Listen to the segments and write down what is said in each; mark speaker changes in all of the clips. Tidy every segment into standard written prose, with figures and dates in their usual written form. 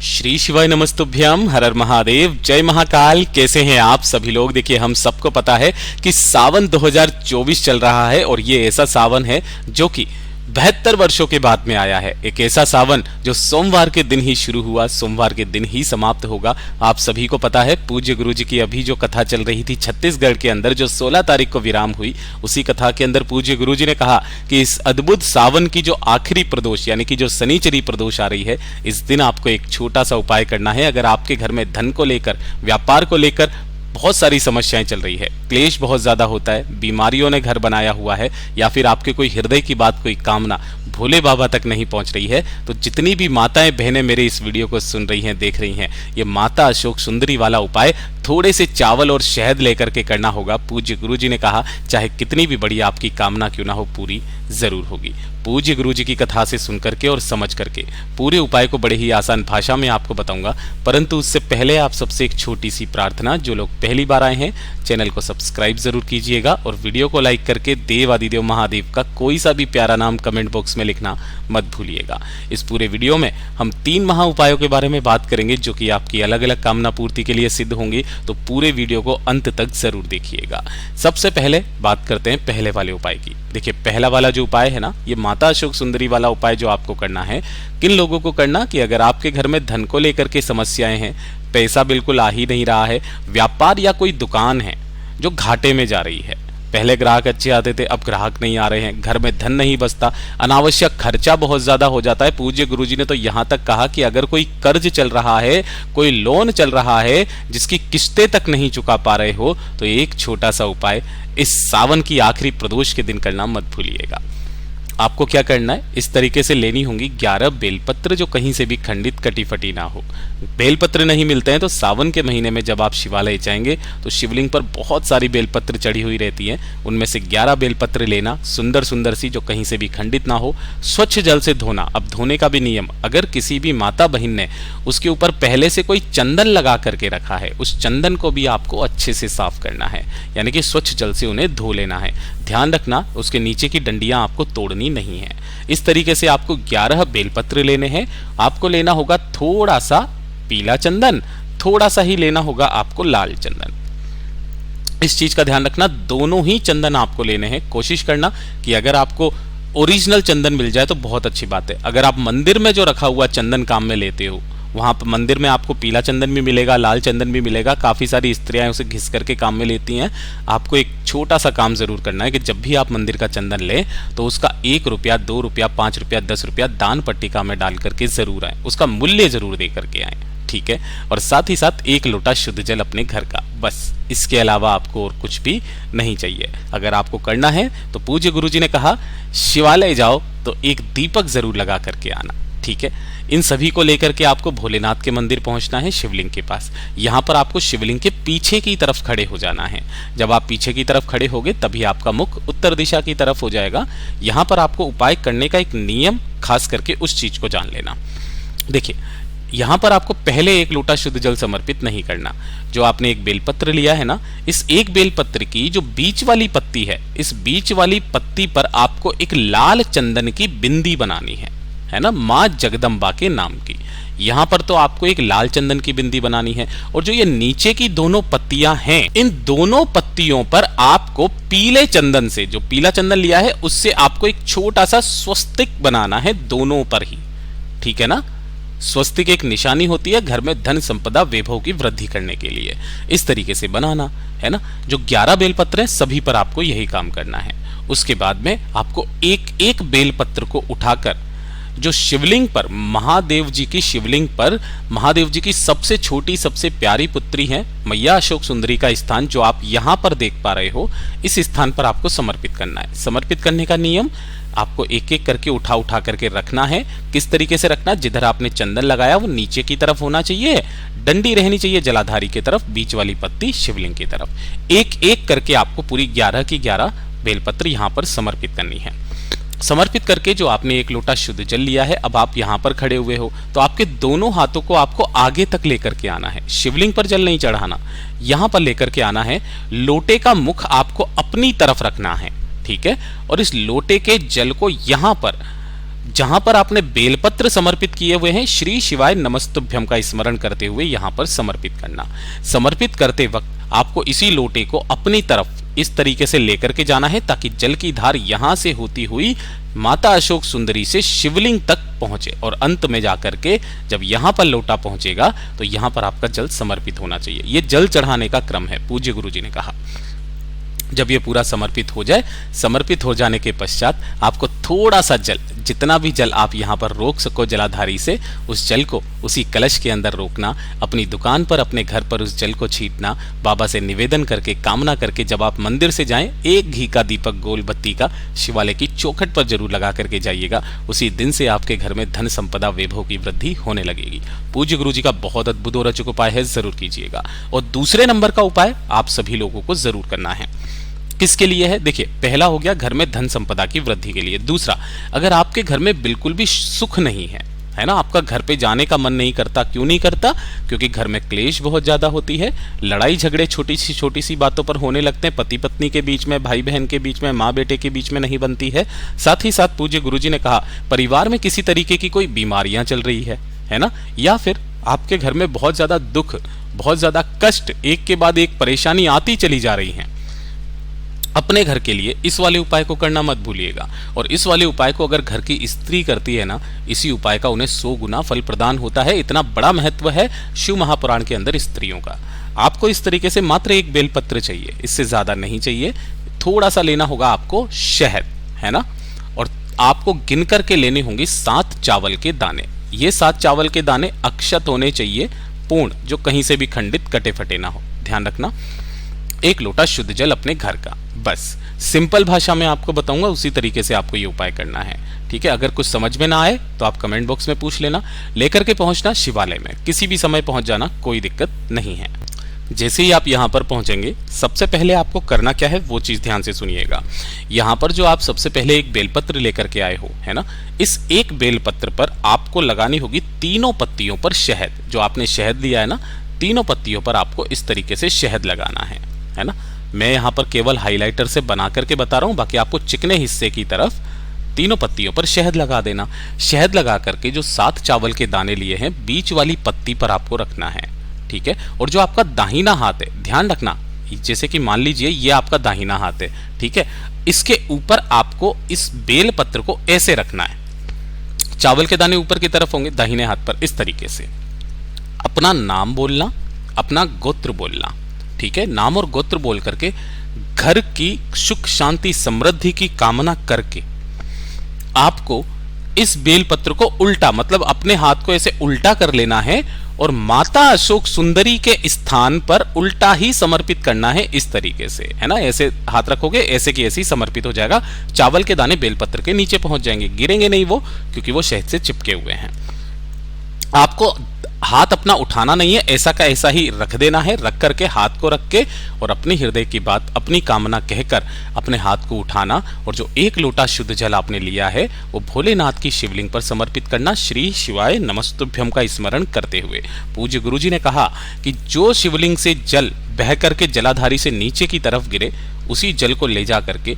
Speaker 1: श्री शिवाय नमस्तुभ्यम, हर हर महादेव, जय महाकाल। कैसे हैं आप सभी लोग। देखिए, हम सबको पता है कि सावन 2024 चल रहा है और ये ऐसा सावन है जो कि 72 वर्षों के बाद में आया है। एक ऐसा सावन जो सोमवार के दिन ही शुरू हुआ, सोमवार के दिन ही समाप्त होगा। आप सभी को पता है पूज्य गुरु जी की अभी जो कथा चल रही थी छत्तीसगढ़ के अंदर, जो 16 तारीख को विराम हुई, उसी कथा के अंदर पूज्य गुरु जी ने कहा कि इस अद्भुत सावन की जो आखिरी प्रदोष यानी कि जो शनिचरी प्रदोष आ रही है, इस दिन आपको एक छोटा सा उपाय करना है। अगर आपके घर में धन को लेकर, व्यापार को लेकर बहुत सारी समस्याएं चल रही है, क्लेश बहुत ज्यादा होता है, बीमारियों ने घर बनाया हुआ है, या फिर आपके कोई हृदय की बात, कोई कामना भोले बाबा तक नहीं पहुंच रही है, तो जितनी भी माताएं बहनें मेरे इस वीडियो को सुन रही हैं, देख रही हैं, ये माता अशोक सुंदरी वाला उपाय थोड़े से चावल और शहद लेकर के करना होगा। पूज्य गुरु जी ने कहा चाहे कितनी भी बड़ी आपकी कामना क्यों ना हो, पूरी जरूर होगी। पूज्य गुरु जी की कथा से सुन करके और समझ करके पूरे उपाय को बड़े ही आसान भाषा में आपको बताऊंगा, परंतु उससे पहले आप सबसे एक छोटी सी प्रार्थना। जो लोग पहली बार आए हैं, चैनल को सब्सक्राइब जरूर कीजिएगा और वीडियो को लाइक करके देव आदिदेव महादेव का कोई सा भी प्यारा नाम कमेंट बॉक्स में लिखना मत भूलिएगा। इस पूरे वीडियो में हम 3 महा उपायों के बारे में बात करेंगे जो कि आपकी अलग अलग कामना पूर्ति के लिए सिद्ध होंगी, तो पूरे वीडियो को अंत तक जरूर देखिएगा। सबसे पहले बात करते हैं पहले वाले उपाय की। देखिए, पहला वाला जो उपाय है ना, ये माता अशोक सुंदरी वाला उपाय जो आपको करना है, किन लोगों को करना कि अगर आपके घर में धन को लेकर के समस्याएं हैं, पैसा बिल्कुल आ ही नहीं रहा है, व्यापार या कोई दुकान है जो घाटे में जा रही है, पहले ग्राहक अच्छे आते थे, अब ग्राहक नहीं आ रहे हैं, घर में धन नहीं बचता, अनावश्यक खर्चा बहुत ज्यादा हो जाता है। पूज्य गुरुजी ने तो यहां तक कहा कि अगर कोई कर्ज चल रहा है, कोई लोन चल रहा है जिसकी किस्तें तक नहीं चुका पा रहे हो, तो एक छोटा सा उपाय इस सावन की आखिरी प्रदोष के दिन करना मत भूलिएगा। आपको क्या करना है, इस तरीके से लेनी होंगी 11 बेलपत्र जो कहीं से भी खंडित कटी फटी ना हो। बेलपत्र नहीं मिलते हैं तो सावन के महीने में जब आप शिवालय जाएंगे तो शिवलिंग पर बहुत सारी बेलपत्र चढ़ी हुई रहती हैं, उनमें से 11 बेलपत्र लेना, सुंदर सुंदर सी, जो कहीं से भी खंडित ना हो, स्वच्छ जल से धोना। अब धोने का भी नियम, अगर किसी भी माता बहन ने उसके ऊपर पहले से कोई चंदन लगा करके रखा है, उस चंदन को भी आपको अच्छे से साफ करना है, यानी कि स्वच्छ जल से उन्हें धो लेना है। ध्यान रखना उसके नीचे की डंडियां आपको तोड़नी नहीं है। इस तरीके से आपको 11 बेलपत्र लेने हैं। आपको लेना होगा थोड़ा सा पीला चंदन, थोड़ा सा ही लेना होगा आपको लाल चंदन। इस चीज का ध्यान रखना, दोनों ही चंदन आपको लेने हैं। कोशिश करना कि अगर आपको ओरिजिनल चंदन मिल जाए तो बहुत अच्छी बात है। अगर आप मंदिर में जो रखा हुआ चंदन काम में लेते हो, वहां पर मंदिर में आपको पीला चंदन भी मिलेगा, लाल चंदन भी मिलेगा। काफी सारी स्त्रियां उसे घिस करके काम में लेती हैं। आपको एक छोटा सा काम जरूर करना है कि जब भी आप मंदिर का चंदन लें तो उसका 1 रुपया, 2 रुपया, 5 रुपया, 10 रुपया दान पट्टिका में डाल करके जरूर आए, उसका मूल्य जरूर दे करके आए, ठीक है। और साथ ही साथ 1 लोटा शुद्ध जल अपने घर का, बस। इसके अलावा आपको और कुछ भी नहीं चाहिए। अगर आपको करना है तो पूज्य गुरुजी ने कहा शिवालय जाओ तो एक दीपक जरूर लगा करके आना, ठीक है। इन सभी को लेकर के आपको भोलेनाथ के मंदिर पहुंचना है, शिवलिंग के पास। यहां पर आपको शिवलिंग के पीछे की तरफ खड़े हो जाना है। जब आप पीछे की तरफ खड़े होगे तभी आपका मुख उत्तर दिशा की तरफ हो जाएगा। यहां पर आपको उपाय करने का एक नियम, खास करके उस चीज को जान लेना। देखिए, यहां पर आपको पहले 1 लोटा शुद्ध जल समर्पित नहीं करना। जो आपने एक बेलपत्र लिया है ना, इस एक बेलपत्र की जो बीच वाली पत्ती है, इस बीच वाली पत्ती पर आपको एक लाल चंदन की बिंदी बनानी है ना, मां जगदम्बा के नाम की। यहां पर तो आपको एक लाल चंदन की बिंदी बनानी है। और जो ये नीचे की दोनों पत्तियां हैं, इन दोनों पत्तियों पर आपको पीले चंदन से, जो पीला चंदन लिया है उससे आपको एक छोटा सा स्वस्तिक बनाना है, दोनों पर ही, ठीक है ना। स्वस्तिक एक निशानी होती है घर में धन संपदा वैभव की वृद्धि करने के लिए, इस तरीके से बनाना है ना। जो 11 बेलपत्र हैं सभी पर आपको यही काम करना है। उसके बाद में आपको एक एक बेलपत्र को उठाकर जो शिवलिंग पर, महादेव जी की शिवलिंग पर, महादेव जी की सबसे छोटी, सबसे प्यारी पुत्री है मैया अशोक सुंदरी का स्थान जो आप यहां पर देख पा रहे हो, इस स्थान पर आपको समर्पित करना है। समर्पित करने का नियम, आपको एक एक करके उठा करके रखना है। किस तरीके से रखना, जिधर आपने चंदन लगाया वो नीचे की तरफ होना चाहिए, डंडी रहनी चाहिए जलाधारी की तरफ, बीच वाली पत्ती शिवलिंग की तरफ। एक एक करके आपको पूरी 11 की 11 बेलपत्र यहां पर समर्पित करनी है। समर्पित करके जो आपने 1 लोटा शुद्ध जल लिया है, अब आप यहां पर खड़े हुए हो तो आपके दोनों हाथों को आपको आगे तक लेकर के आना है। शिवलिंग पर जल नहीं चढ़ाना, यहां पर लेकर के आना है। लोटे का मुख आपको अपनी तरफ रखना है, ठीक है। और इस लोटे के जल को यहां पर जहां पर आपने बेलपत्र समर्पित किए हुए हैं, श्री शिवाय नमस्तुभ्यम का स्मरण करते हुए यहां पर समर्पित करना। समर्पित करते वक्त आपको इसी लोटे को अपनी तरफ इस तरीके से लेकर के जाना है ताकि जल की धार यहां से होती हुई माता अशोक सुंदरी से शिवलिंग तक पहुंचे और अंत में जाकर के जब यहां पर लोटा पहुंचेगा तो यहां पर आपका जल समर्पित होना चाहिए। यह जल चढ़ाने का क्रम है, पूज्य गुरुजी ने कहा। जब ये पूरा समर्पित हो जाए, समर्पित हो जाने के पश्चात आपको थोड़ा सा जल, जितना भी जल आप यहाँ पर रोक सको जलाधारी से, उस जल को उसी कलश के अंदर रोकना, अपनी दुकान पर अपने घर पर उस जल को छींटना, बाबा से निवेदन करके कामना करके जब आप मंदिर से जाएं, एक घी का दीपक गोल बत्ती का शिवालय की चौखट पर जरूर लगा करके जाइएगा। उसी दिन से आपके घर में धन संपदा वैभव की वृद्धि होने लगेगी। पूज्य गुरु जी का बहुत अद्भुत और अचूक उपाय है, जरूर कीजिएगा। और दूसरे नंबर का उपाय आप सभी लोगों को जरूर करना है। किसके लिए है? देखिए, पहला हो गया घर में धन संपदा की वृद्धि के लिए। दूसरा, अगर आपके घर में बिल्कुल भी सुख नहीं है, है ना, आपका घर पे जाने का मन नहीं करता, क्यों नहीं करता? क्योंकि घर में क्लेश बहुत ज्यादा होती है, लड़ाई झगड़े छोटी सी बातों पर होने लगते हैं, पति पत्नी के बीच में, भाई बहन के बीच में, माँ बेटे के बीच में नहीं बनती है। साथ ही साथ पूज्य गुरुजी ने कहा, परिवार में किसी तरीके की कोई बीमारियां चल रही है ना, या फिर आपके घर में बहुत ज्यादा दुख, बहुत ज्यादा कष्ट, एक के बाद एक परेशानी आती चली जा रही है। अपने घर के लिए इस वाले उपाय को करना मत भूलिएगा। और इस वाले उपाय को अगर घर की स्त्री करती है ना, इसी उपाय का उन्हें 100 गुना फल प्रदान होता है। इतना बड़ा महत्व है शिव महापुराण के अंदर स्त्रियों का। आपको इस तरीके से मात्र एक बेलपत्र चाहिए, इससे ज्यादा नहीं चाहिए। थोड़ा सा लेना होगा आपको शहद, है ना, और आपको गिन करके लेने होंगे 7 चावल के दाने। ये 7 चावल के दाने अक्षत होने चाहिए, पूर्ण, जो कहीं से भी खंडित कटे फटे ना हो, ध्यान रखना। 1 लोटा शुद्ध जल अपने घर का, बस सिंपल भाषा में आपको बताऊंगा, उसी तरीके से आपको ये उपाय करना है। ठीक है, अगर कुछ समझ में ना आए तो आप कमेंट बॉक्स में पूछ लेना। लेकर के पहुंचना शिवालय में, किसी भी समय पहुंच जाना, कोई दिक्कत नहीं है। जैसे ही आप यहाँ पर पहुंचेंगे, सबसे पहले आपको करना क्या है वो चीज ध्यान से सुनिएगा। यहाँ पर जो आप सबसे पहले एक बेलपत्र लेकर के आए हो, है ना, इस एक बेलपत्र पर आपको लगानी होगी तीनों पत्तियों पर शहद। जो आपने शहद लिया है ना, तीनों पत्तियों पर आपको इस तरीके से शहद लगाना है ना। मैं यहाँ पर केवल हाइलाइटर से बना करके बता रहा हूँ, बाकी आपको चिकने हिस्से की तरफ तीनों पत्तियों पर शहद लगा देना। शहद लगा करके जो 7 चावल के दाने लिए हैं, बीच वाली पत्ती पर आपको रखना है। ठीक है, और जो आपका दाहिना हाथ है, ध्यान रखना, जैसे कि मान लीजिए ये आपका दाहिना हाथ है, ठीक है, इसके ऊपर आपको इस बेल पत्र को ऐसे रखना है। चावल के दाने ऊपर की तरफ होंगे, दाहिने हाथ पर इस तरीके से। अपना नाम बोलना, अपना गोत्र बोलना, ठीक है, नाम और गोत्र बोल करके घर की सुख शांति समृद्धि की कामना करके आपको इस बेलपत्र को उल्टा, मतलब अपने हाथ को ऐसे उल्टा कर लेना है और माता अशोक सुंदरी के स्थान पर उल्टा ही समर्पित करना है, इस तरीके से, है ना। ऐसे हाथ रखोगे, ऐसे की ऐसे ही समर्पित हो जाएगा। चावल के दाने बेलपत्र के नीचे पहुंच जाएंगे, गिरेंगे नहीं वो, क्योंकि वो शहद से चिपके हुए हैं। आपको हाथ अपना उठाना नहीं है, ऐसा का ऐसा ही रख देना है। रख करके हाथ को रख के और अपने हृदय की बात, अपनी कामना कहकर अपने हाथ को उठाना और जो 1 लोटा शुद्ध जल आपने लिया है वो भोलेनाथ की शिवलिंग पर समर्पित करना, श्री शिवाय नमस्तुभ्यम का स्मरण करते हुए। पूज्य गुरुजी ने कहा कि जो शिवलिंग से जल बह करके जलाधारी से नीचे की तरफ गिरे, उसी जल को ले जा करके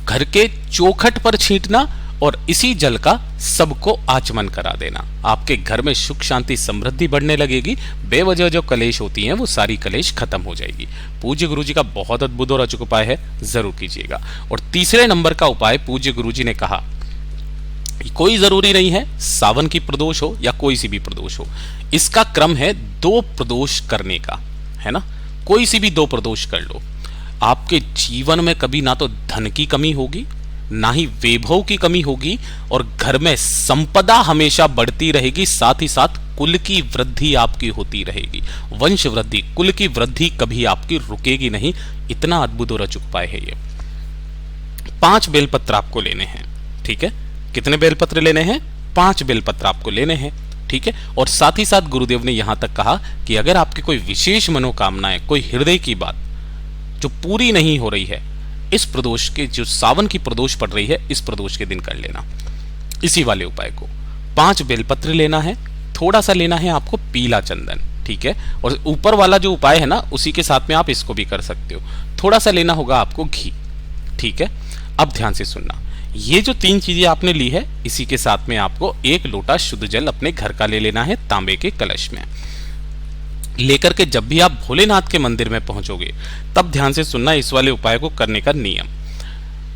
Speaker 1: घर के चौखट पर छींटना और इसी जल का सबको आचमन करा देना। आपके घर में सुख शांति समृद्धि बढ़ने लगेगी। बेवजह जो कलेश होती हैं वो सारी कलेश खत्म हो जाएगी। पूज्य गुरुजी का बहुत अद्भुत और अचूक उपाय है, जरूर कीजिएगा। और तीसरे नंबर का उपाय पूज्य गुरुजी ने कहा, कोई जरूरी नहीं है सावन की प्रदोष हो या कोई सी भी प्रदोष हो, इसका क्रम है 2 प्रदोष करने का, है ना। कोई सी भी 2 प्रदोष कर लो, आपके जीवन में कभी ना तो धन की कमी होगी, ना ही वैभव की कमी होगी, और घर में संपदा हमेशा बढ़ती रहेगी। साथ ही साथ कुल की वृद्धि आपकी होती रहेगी, वंश वृद्धि, कुल की वृद्धि कभी आपकी रुकेगी नहीं। इतना अद्भुत और अचूक उपाय है ये। 5 बेलपत्र आपको लेने हैं, ठीक है। कितने बेलपत्र लेने हैं? 5 बेलपत्र आपको लेने हैं, ठीक है। और साथ ही साथ गुरुदेव ने यहां तक कहा कि अगर आपकी कोई विशेष मनोकामनाएं, कोई हृदय की बात जो पूरी नहीं हो रही है, इस प्रदोष के, जो सावन की प्रदोष पड़ रही है, इस प्रदोष के दिन कर लेना इसी वाले उपाय को। 5 बेलपत्र लेना है, थोड़ा सा लेना है आपको पीला चंदन, ठीक है। और ऊपर वाला जो उपाय है ना, उसी के साथ में आप इसको भी कर सकते हो। थोड़ा सा लेना होगा आपको घी, ठीक है। अब ध्यान से सुनना, ये जो 3 चीजें आपने ली है, इसी के साथ में आपको 1 लोटा शुद्ध जल अपने घर का ले लेना है तांबे के कलश में लेकर के। जब भी आप भोलेनाथ के मंदिर में पहुंचोगे तब ध्यान से सुनना इस वाले उपाय को करने का नियम।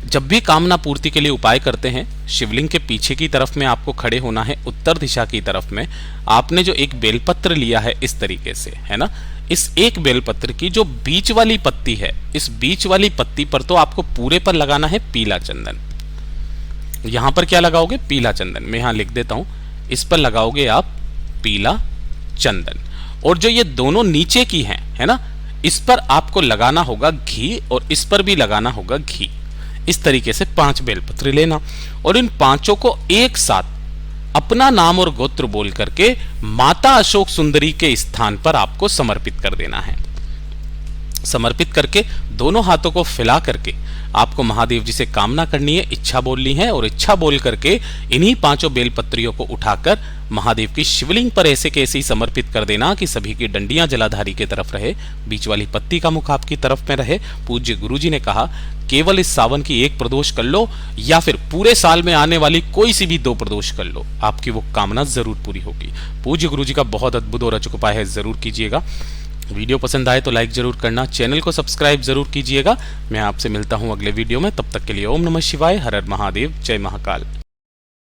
Speaker 1: जब भी कामना पूर्ति के लिए उपाय करते हैं, शिवलिंग के पीछे की तरफ में आपको खड़े होना है, उत्तर दिशा की तरफ में। आपने जो एक बेलपत्र लिया है इस तरीके से, है ना, इस एक बेलपत्र की जो बीच वाली पत्ती है, इस बीच वाली पत्ती पर तो आपको पूरे पर लगाना है पीला चंदन। यहां पर क्या लगाओगे? पीला चंदन। मैं यहां लिख देता हूं, इस पर लगाओगे आप पीला चंदन। और जो ये दोनों नीचे की हैं, है ना, इस पर आपको लगाना होगा घी और इस पर भी लगाना होगा घी। इस तरीके से 5 बेलपत्र लेना और इन 5 को एक साथ अपना नाम और गोत्र बोल करके माता अशोक सुंदरी के स्थान पर आपको समर्पित कर देना है। समर्पित करके दोनों हाथों को फैला करके आपको महादेव जी से कामना करनी है, इच्छा बोलनी है और इच्छा बोल करके इन्हीं 5 बेलपत्रियों को उठाकर महादेव की शिवलिंग पर ऐसे के ऐसे ही समर्पित कर देना कि सभी की डंडियां जलाधारी की तरफ रहे, बीच वाली पत्ती का मुख आपकी तरफ में रहे। पूज्य गुरुजी ने कहा केवल इस सावन की 1 प्रदोष कर लो या फिर पूरे साल में आने वाली कोई सी भी 2 प्रदोष कर लो, आपकी वो कामना जरूर पूरी होगी। पूज्य गुरुजी का बहुत अद्भुत और अचूक उपाय है, जरूर कीजिएगा। वीडियो पसंद आए तो लाइक जरूर करना, चैनल को सब्सक्राइब जरूर कीजिएगा। मैं आपसे मिलता हूं अगले वीडियो में, तब तक के लिए ओम नमः शिवाय, हर हर महादेव, जय महाकाल।